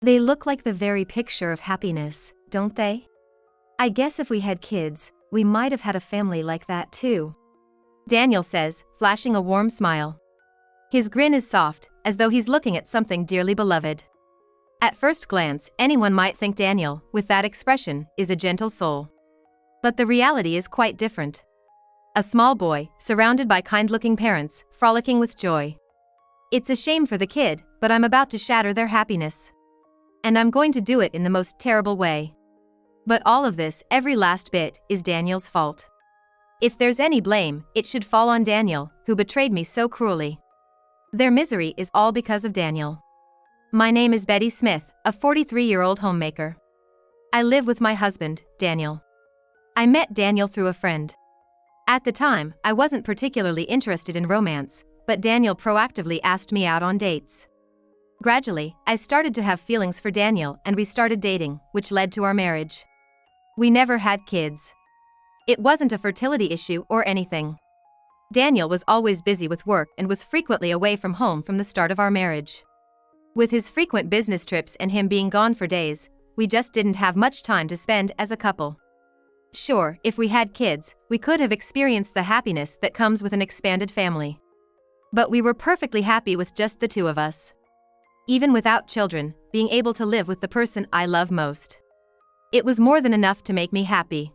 They look like the very picture of happiness, don't they? I guess if we had kids, we might have had a family like that too. Daniel says, flashing a warm smile. His grin is soft, as though he's looking at something dearly beloved. At first glance, anyone might think Daniel, with that expression, is a gentle soul. But the reality is quite different. A small boy, surrounded by kind-looking parents, frolicking with joy. It's a shame for the kid, but I'm about to shatter their happiness. And I'm going to do it in the most terrible way. But all of this, every last bit, is Daniel's fault. If there's any blame, it should fall on Daniel, who betrayed me so cruelly. Their misery is all because of Daniel. My name is Betty Smith, a 43-year-old homemaker. I live with my husband, Daniel. I met Daniel through a friend. At the time, I wasn't particularly interested in romance, but Daniel proactively asked me out on dates. Gradually, I started to have feelings for Daniel and we started dating, which led to our marriage. We never had kids. It wasn't a fertility issue or anything. Daniel was always busy with work and was frequently away from home from the start of our marriage. With his frequent business trips and him being gone for days, we just didn't have much time to spend as a couple. Sure, if we had kids, we could have experienced the happiness that comes with an expanded family. But we were perfectly happy with just the two of us. Even without children, being able to live with the person I love most. It was more than enough to make me happy.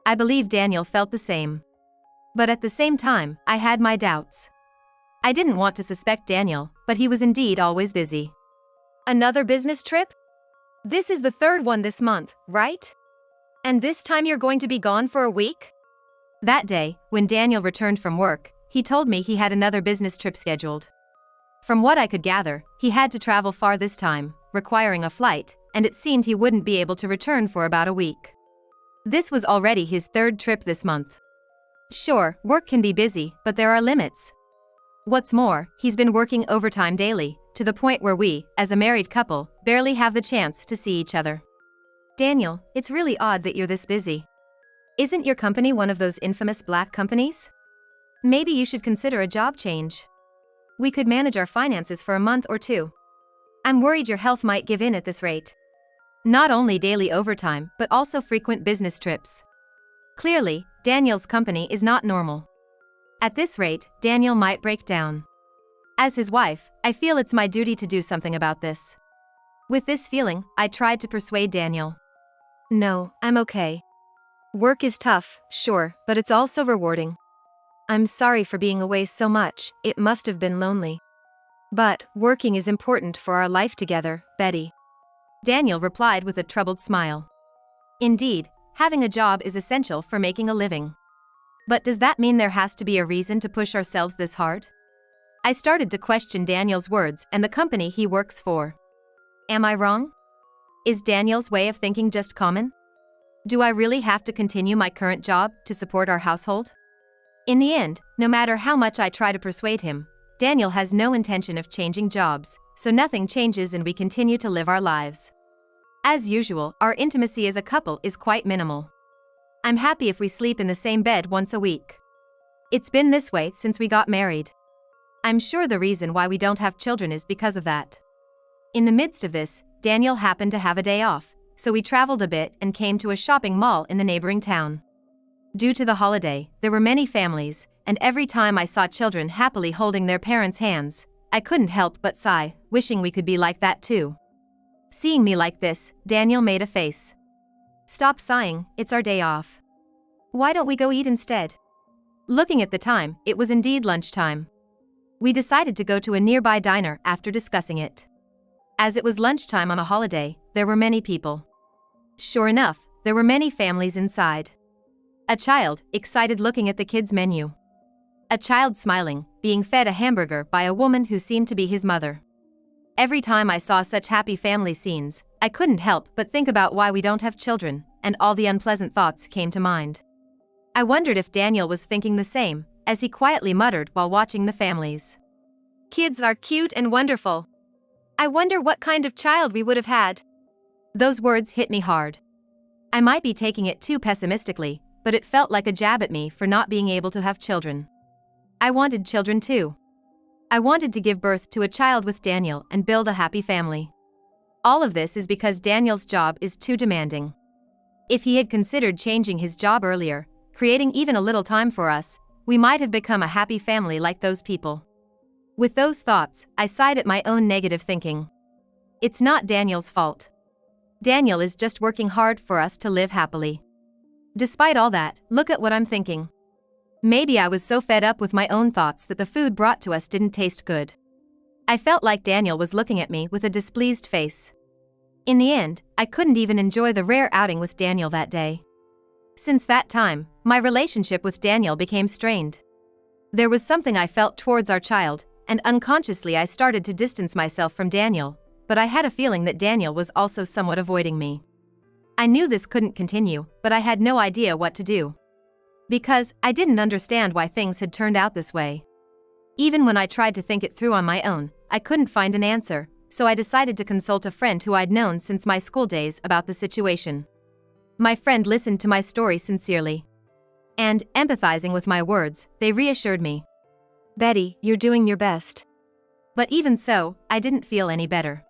I believe Daniel felt the same. But at the same time, I had my doubts. I didn't want to suspect Daniel, but he was indeed always busy. Another business trip? This is the third one this month, right? And this time you're going to be gone for a week? That day, when Daniel returned from work, he told me he had another business trip scheduled. From what I could gather, he had to travel far this time, requiring a flight, and it seemed he wouldn't be able to return for about a week. This was already his third trip this month. Sure, work can be busy, but there are limits. What's more, he's been working overtime daily, to the point where we, as a married couple, barely have the chance to see each other. Daniel, it's really odd that you're this busy. Isn't your company one of those infamous black companies? Maybe you should consider a job change. We could manage our finances for a month or two. I'm worried your health might give in at this rate. Not only daily overtime, but also frequent business trips. Clearly, Daniel's company is not normal. At this rate, Daniel might break down. As his wife, I feel it's my duty to do something about this. With this feeling, I tried to persuade Daniel. No, I'm okay. Work is tough, sure, but it's also rewarding. I'm sorry for being away so much, it must have been lonely. But, working is important for our life together, Betty. Daniel replied with a troubled smile. Indeed, having a job is essential for making a living. But does that mean there has to be a reason to push ourselves this hard? I started to question Daniel's words and the company he works for. Am I wrong? Is Daniel's way of thinking just common? Do I really have to continue my current job to support our household? In the end, no matter how much I try to persuade him, Daniel has no intention of changing jobs, so nothing changes and we continue to live our lives. As usual, our intimacy as a couple is quite minimal. I'm happy if we sleep in the same bed once a week. It's been this way since we got married. I'm sure the reason why we don't have children is because of that. In the midst of this, Daniel happened to have a day off, so we traveled a bit and came to a shopping mall in the neighboring town. Due to the holiday, there were many families, and every time I saw children happily holding their parents' hands, I couldn't help but sigh, wishing we could be like that too. Seeing me like this, Daniel made a face. Stop sighing, it's our day off. Why don't we go eat instead? Looking at the time, it was indeed lunchtime. We decided to go to a nearby diner after discussing it. As it was lunchtime on a holiday, there were many people. Sure enough, there were many families inside. A child, excited looking at the kids' menu. A child smiling, being fed a hamburger by a woman who seemed to be his mother. Every time I saw such happy family scenes, I couldn't help but think about why we don't have children, and all the unpleasant thoughts came to mind. I wondered if Daniel was thinking the same, as he quietly muttered while watching the families. Kids are cute and wonderful. I wonder what kind of child we would have had. Those words hit me hard. I might be taking it too pessimistically, but it felt like a jab at me for not being able to have children. I wanted children too. I wanted to give birth to a child with Daniel and build a happy family. All of this is because Daniel's job is too demanding. If he had considered changing his job earlier, creating even a little time for us, we might have become a happy family like those people. With those thoughts, I sighed at my own negative thinking. It's not Daniel's fault. Daniel is just working hard for us to live happily. Despite all that, look at what I'm thinking. Maybe I was so fed up with my own thoughts that the food brought to us didn't taste good. I felt like Daniel was looking at me with a displeased face. In the end, I couldn't even enjoy the rare outing with Daniel that day. Since that time, my relationship with Daniel became strained. There was something I felt towards our child, and unconsciously I started to distance myself from Daniel, but I had a feeling that Daniel was also somewhat avoiding me. I knew this couldn't continue, but I had no idea what to do. Because I didn't understand why things had turned out this way. Even when I tried to think it through on my own, I couldn't find an answer, so I decided to consult a friend who I'd known since my school days about the situation. My friend listened to my story sincerely. And, empathizing with my words, they reassured me. "Betty, you're doing your best." But even so, I didn't feel any better.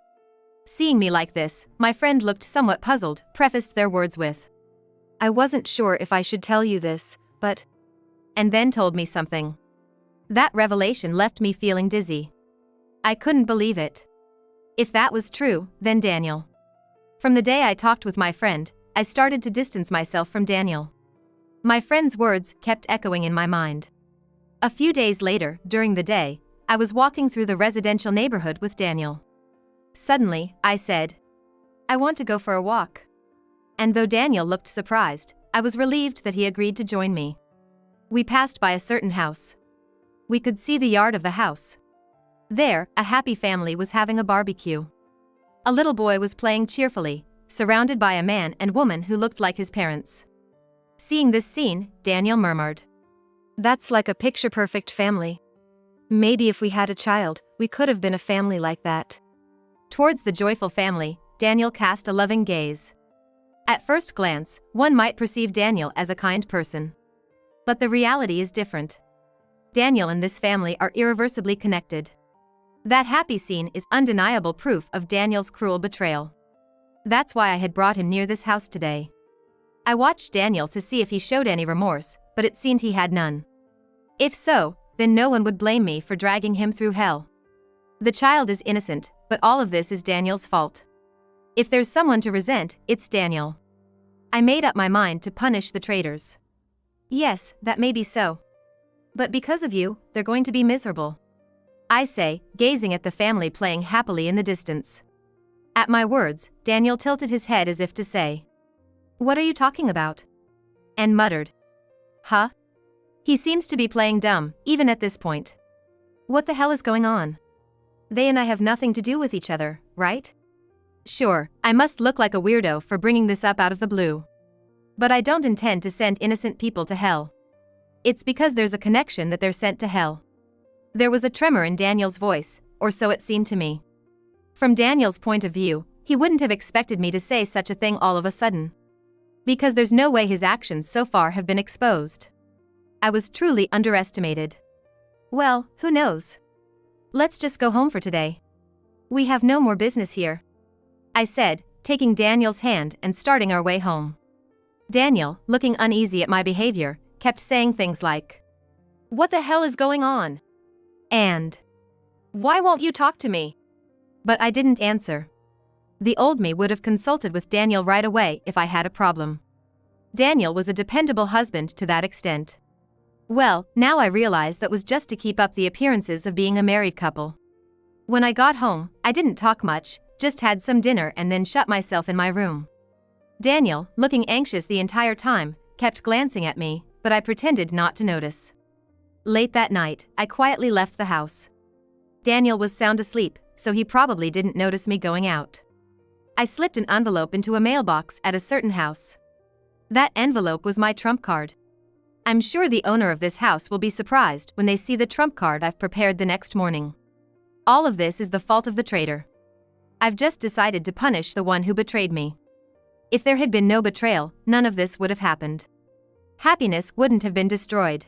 Seeing me like this, my friend looked somewhat puzzled, prefaced their words with, "I wasn't sure if I should tell you this, but..." And then told me something. That revelation left me feeling dizzy. I couldn't believe it. If that was true, then Daniel. From the day I talked with my friend, I started to distance myself from Daniel. My friend's words kept echoing in my mind. A few days later, during the day, I was walking through the residential neighborhood with Daniel. Suddenly, I said, "I want to go for a walk." And though Daniel looked surprised, I was relieved that he agreed to join me. We passed by a certain house. We could see the yard of the house. There, a happy family was having a barbecue. A little boy was playing cheerfully, surrounded by a man and woman who looked like his parents. Seeing this scene, Daniel murmured, "That's like a picture-perfect family. Maybe if we had a child, we could have been a family like that." Towards the joyful family, Daniel cast a loving gaze. At first glance, one might perceive Daniel as a kind person. But the reality is different. Daniel and this family are irreversibly connected. That happy scene is undeniable proof of Daniel's cruel betrayal. That's why I had brought him near this house today. I watched Daniel to see if he showed any remorse, but it seemed he had none. If so, then no one would blame me for dragging him through hell. The child is innocent, but all of this is Daniel's fault. If there's someone to resent, it's Daniel. I made up my mind to punish the traitors. Yes, that may be so. But because of you, they're going to be miserable. I say, gazing at the family playing happily in the distance. At my words, Daniel tilted his head as if to say, "What are you talking about?" And muttered, "Huh?" He seems to be playing dumb, even at this point. What the hell is going on? They and I have nothing to do with each other, right? Sure, I must look like a weirdo for bringing this up out of the blue. But I don't intend to send innocent people to hell. It's because there's a connection that they're sent to hell. There was a tremor in Daniel's voice, or so it seemed to me. From Daniel's point of view, he wouldn't have expected me to say such a thing all of a sudden. Because there's no way his actions so far have been exposed. I was truly underestimated. Well, who knows? Let's just go home for today. We have no more business here, I said, taking Daniel's hand and starting our way home. Daniel, looking uneasy at my behavior, kept saying things like, "What the hell is going on?" And, "Why won't you talk to me?" But I didn't answer. The old me would have consulted with Daniel right away if I had a problem. Daniel was a dependable husband to that extent. Well, now I realize that was just to keep up the appearances of being a married couple. When I got home, I didn't talk much, just had some dinner and then shut myself in my room. Daniel, looking anxious the entire time, kept glancing at me, but I pretended not to notice. Late that night, I quietly left the house. Daniel was sound asleep, so he probably didn't notice me going out. I slipped an envelope into a mailbox at a certain house. That envelope was my trump card. I'm sure the owner of this house will be surprised when they see the trump card I've prepared the next morning. All of this is the fault of the traitor. I've just decided to punish the one who betrayed me. If there had been no betrayal, none of this would have happened. Happiness wouldn't have been destroyed.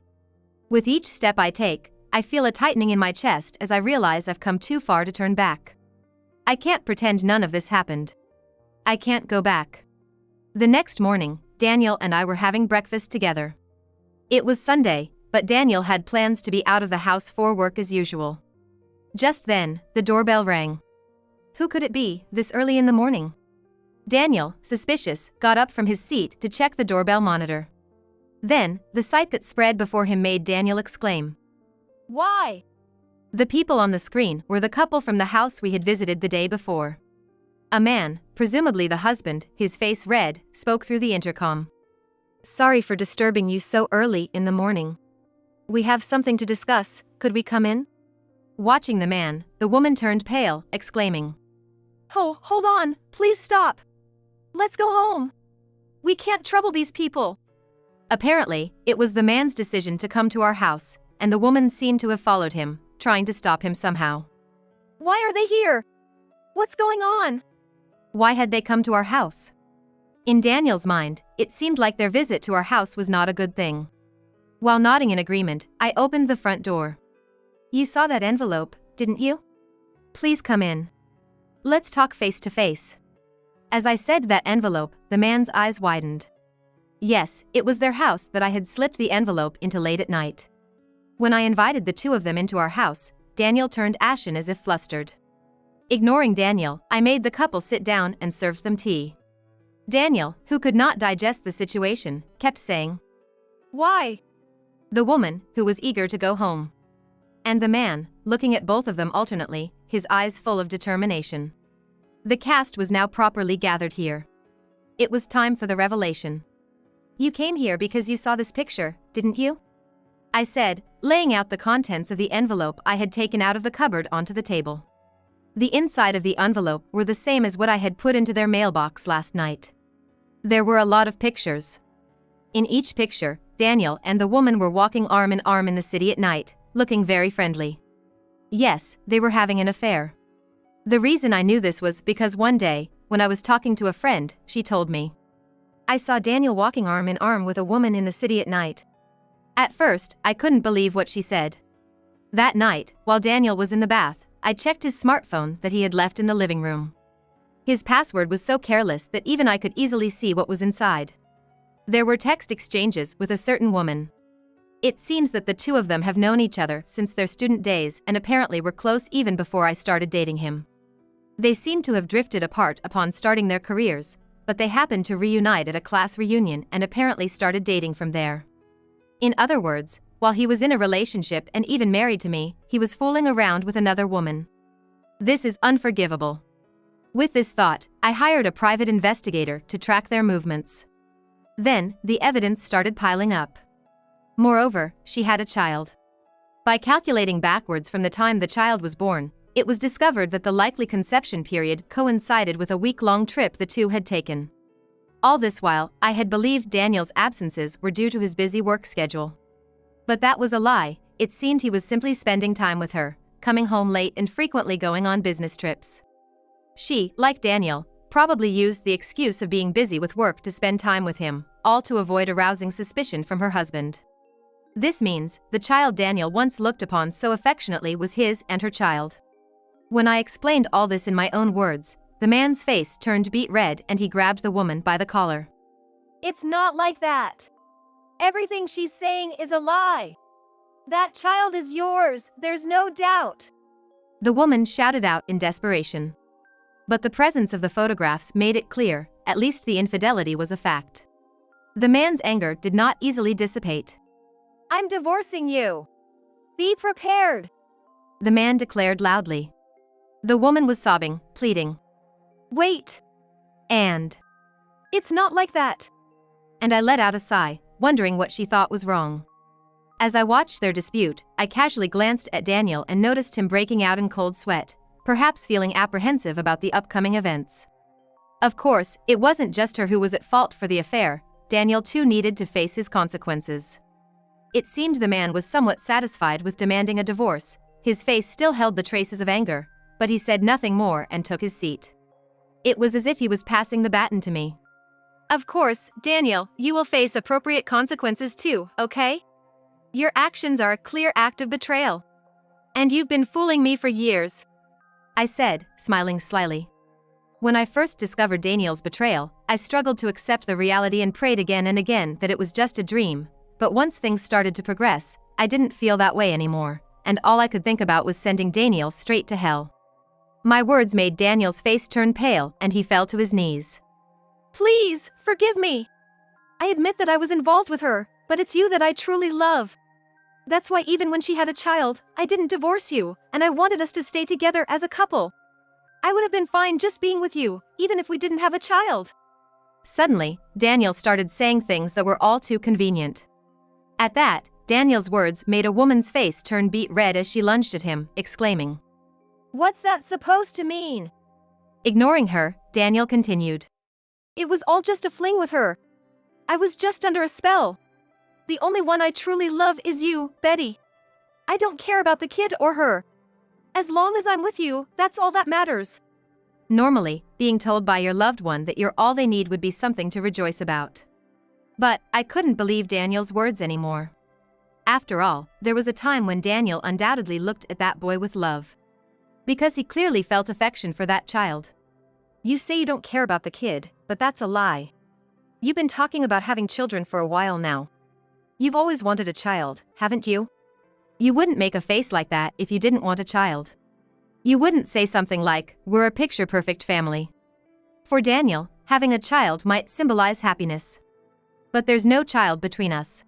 With each step I take, I feel a tightening in my chest as I realize I've come too far to turn back. I can't pretend none of this happened. I can't go back. The next morning, Daniel and I were having breakfast together. It was Sunday, but Daniel had plans to be out of the house for work as usual. Just then, the doorbell rang. Who could it be, this early in the morning? Daniel, suspicious, got up from his seat to check the doorbell monitor. Then, the sight that spread before him made Daniel exclaim. Why? The people on the screen were the couple from the house we had visited the day before. A man, presumably the husband, his face red, spoke through the intercom. Sorry for disturbing you so early in the morning. We have something to discuss, could we come in? Watching the man, the woman turned pale, exclaiming. Oh, hold on, please stop. Let's go home. We can't trouble these people. Apparently, it was the man's decision to come to our house, and the woman seemed to have followed him, trying to stop him somehow. Why are they here? What's going on? Why had they come to our house? In Daniel's mind, it seemed like their visit to our house was not a good thing. While nodding in agreement, I opened the front door. You saw that envelope, didn't you? Please come in. Let's talk face to face. As I said that envelope, the man's eyes widened. Yes, it was their house that I had slipped the envelope into late at night. When I invited the two of them into our house, Daniel turned ashen as if flustered. Ignoring Daniel, I made the couple sit down and served them tea. Daniel, who could not digest the situation, kept saying, Why? The woman, who was eager to go home. And the man, looking at both of them alternately, his eyes full of determination. The cast was now properly gathered here. It was time for the revelation. You came here because you saw this picture, didn't you? I said, laying out the contents of the envelope I had taken out of the cupboard onto the table. The inside of the envelope were the same as what I had put into their mailbox last night. There were a lot of pictures. In each picture, Daniel and the woman were walking arm in arm in the city at night, looking very friendly. Yes, they were having an affair. The reason I knew this was because one day, when I was talking to a friend, she told me. I saw Daniel walking arm in arm with a woman in the city at night. At first, I couldn't believe what she said. That night, while Daniel was in the bath, I checked his smartphone that he had left in the living room. His password was so careless that even I could easily see what was inside. There were text exchanges with a certain woman. It seems that the two of them have known each other since their student days and apparently were close even before I started dating him. They seem to have drifted apart upon starting their careers, but they happened to reunite at a class reunion and apparently started dating from there. In other words, while he was in a relationship and even married to me, he was fooling around with another woman. This is unforgivable. With this thought, I hired a private investigator to track their movements. Then, the evidence started piling up. Moreover, she had a child. By calculating backwards from the time the child was born, it was discovered that the likely conception period coincided with a week-long trip the two had taken. All this while, I had believed Daniel's absences were due to his busy work schedule. But that was a lie. It seemed he was simply spending time with her, coming home late and frequently going on business trips. She, like Daniel, probably used the excuse of being busy with work to spend time with him, all to avoid arousing suspicion from her husband. This means, the child Daniel once looked upon so affectionately was his and her child. When I explained all this in my own words, the man's face turned beet red and he grabbed the woman by the collar. It's not like that. Everything she's saying is a lie. That child is yours, there's no doubt. The woman shouted out in desperation. But the presence of the photographs made it clear, at least the infidelity was a fact. The man's anger did not easily dissipate. I'm divorcing you. Be prepared. The man declared loudly. The woman was sobbing, pleading. Wait. And. It's not like that. And I let out a sigh, wondering what she thought was wrong. As I watched their dispute, I casually glanced at Daniel and noticed him breaking out in cold sweat, perhaps feeling apprehensive about the upcoming events. Of course, it wasn't just her who was at fault for the affair. Daniel too needed to face his consequences. It seemed the man was somewhat satisfied with demanding a divorce. His face still held the traces of anger, but he said nothing more and took his seat. It was as if he was passing the baton to me. Of course, Daniel, you will face appropriate consequences too, okay? Your actions are a clear act of betrayal. And you've been fooling me for years. I said, smiling slyly. When I first discovered Daniel's betrayal, I struggled to accept the reality and prayed again and again that it was just a dream, but once things started to progress, I didn't feel that way anymore, and all I could think about was sending Daniel straight to hell. My words made Daniel's face turn pale and he fell to his knees. Please, forgive me. I admit that I was involved with her, but it's you that I truly love. That's why even when she had a child, I didn't divorce you, and I wanted us to stay together as a couple. I would have been fine just being with you, even if we didn't have a child. Suddenly, Daniel started saying things that were all too convenient. At that, Daniel's words made a woman's face turn beet red as she lunged at him, exclaiming, What's that supposed to mean? Ignoring her, Daniel continued. It was all just a fling with her. I was just under a spell. The only one I truly love is you, Betty. I don't care about the kid or her. As long as I'm with you, that's all that matters. Normally, being told by your loved one that you're all they need would be something to rejoice about. But I couldn't believe Daniel's words anymore. After all, there was a time when Daniel undoubtedly looked at that boy with love. Because he clearly felt affection for that child. You say you don't care about the kid, but that's a lie. You've been talking about having children for a while now. You've always wanted a child, haven't you? You wouldn't make a face like that if you didn't want a child. You wouldn't say something like, we're a picture-perfect family. For Daniel, having a child might symbolize happiness. But there's no child between us.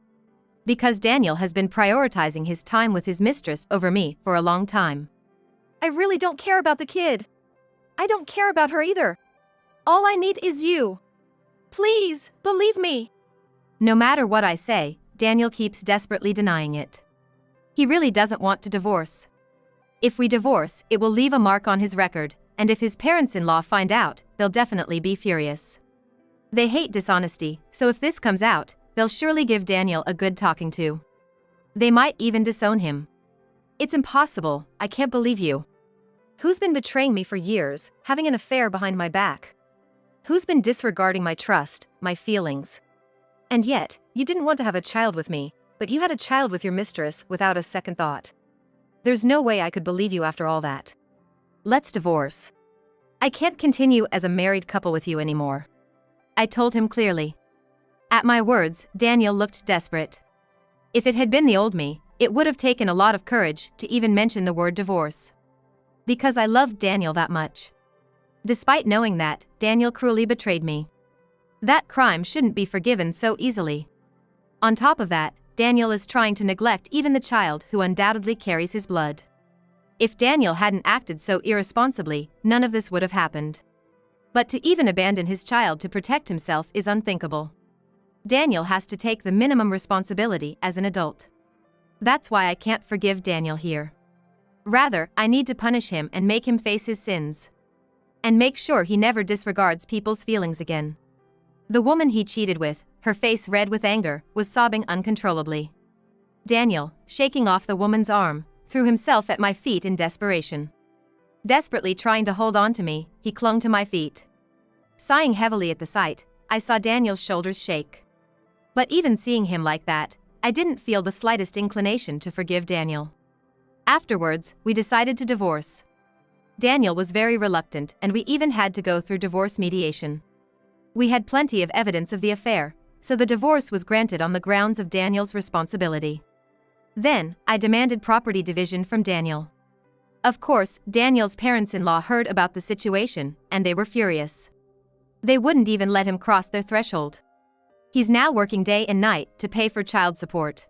Because Daniel has been prioritizing his time with his mistress over me for a long time. I really don't care about the kid. I don't care about her either. All I need is you. Please, believe me. No matter what I say, Daniel keeps desperately denying it. He really doesn't want to divorce. If we divorce, it will leave a mark on his record, and if his parents-in-law find out, they'll definitely be furious. They hate dishonesty, so if this comes out, they'll surely give Daniel a good talking to. They might even disown him. It's impossible, I can't believe you. Who's been betraying me for years, having an affair behind my back? Who's been disregarding my trust, my feelings? And yet, you didn't want to have a child with me, but you had a child with your mistress without a second thought. There's no way I could believe you after all that. Let's divorce. I can't continue as a married couple with you anymore. I told him clearly. At my words, Daniel looked desperate. If it had been the old me, it would have taken a lot of courage to even mention the word divorce. Because I loved Daniel that much. Despite knowing that, Daniel cruelly betrayed me. That crime shouldn't be forgiven so easily. On top of that, Daniel is trying to neglect even the child who undoubtedly carries his blood. If Daniel hadn't acted so irresponsibly, none of this would have happened. But to even abandon his child to protect himself is unthinkable. Daniel has to take the minimum responsibility as an adult. That's why I can't forgive Daniel here. Rather, I need to punish him and make him face his sins. And make sure he never disregards people's feelings again. The woman he cheated with, her face red with anger, was sobbing uncontrollably. Daniel, shaking off the woman's arm, threw himself at my feet in desperation. Desperately trying to hold on to me, he clung to my feet. Sighing heavily at the sight, I saw Daniel's shoulders shake. But even seeing him like that, I didn't feel the slightest inclination to forgive Daniel. Afterwards, we decided to divorce. Daniel was very reluctant, and we even had to go through divorce mediation. We had plenty of evidence of the affair, so the divorce was granted on the grounds of Daniel's responsibility. Then, I demanded property division from Daniel. Of course, Daniel's parents-in-law heard about the situation, and they were furious. They wouldn't even let him cross their threshold. He's now working day and night to pay for child support.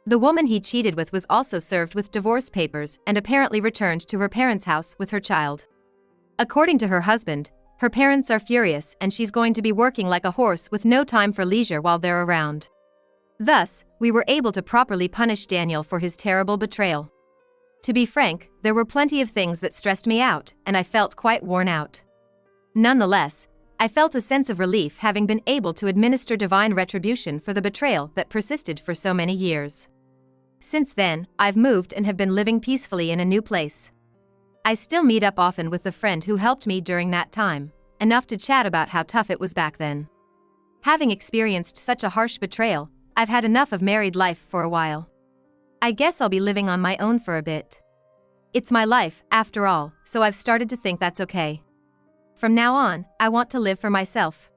The woman he cheated with was also served with divorce papers and apparently returned to her parents' house with her child. According to her husband, her parents are furious and she's going to be working like a horse with no time for leisure while they're around. Thus, we were able to properly punish Daniel for his terrible betrayal. To be frank, there were plenty of things that stressed me out, and I felt quite worn out. Nonetheless, I felt a sense of relief having been able to administer divine retribution for the betrayal that persisted for so many years. Since then, I've moved and have been living peacefully in a new place. I still meet up often with the friend who helped me during that time, enough to chat about how tough it was back then. Having experienced such a harsh betrayal, I've had enough of married life for a while. I guess I'll be living on my own for a bit. It's my life, after all, so I've started to think that's okay. From now on, I want to live for myself.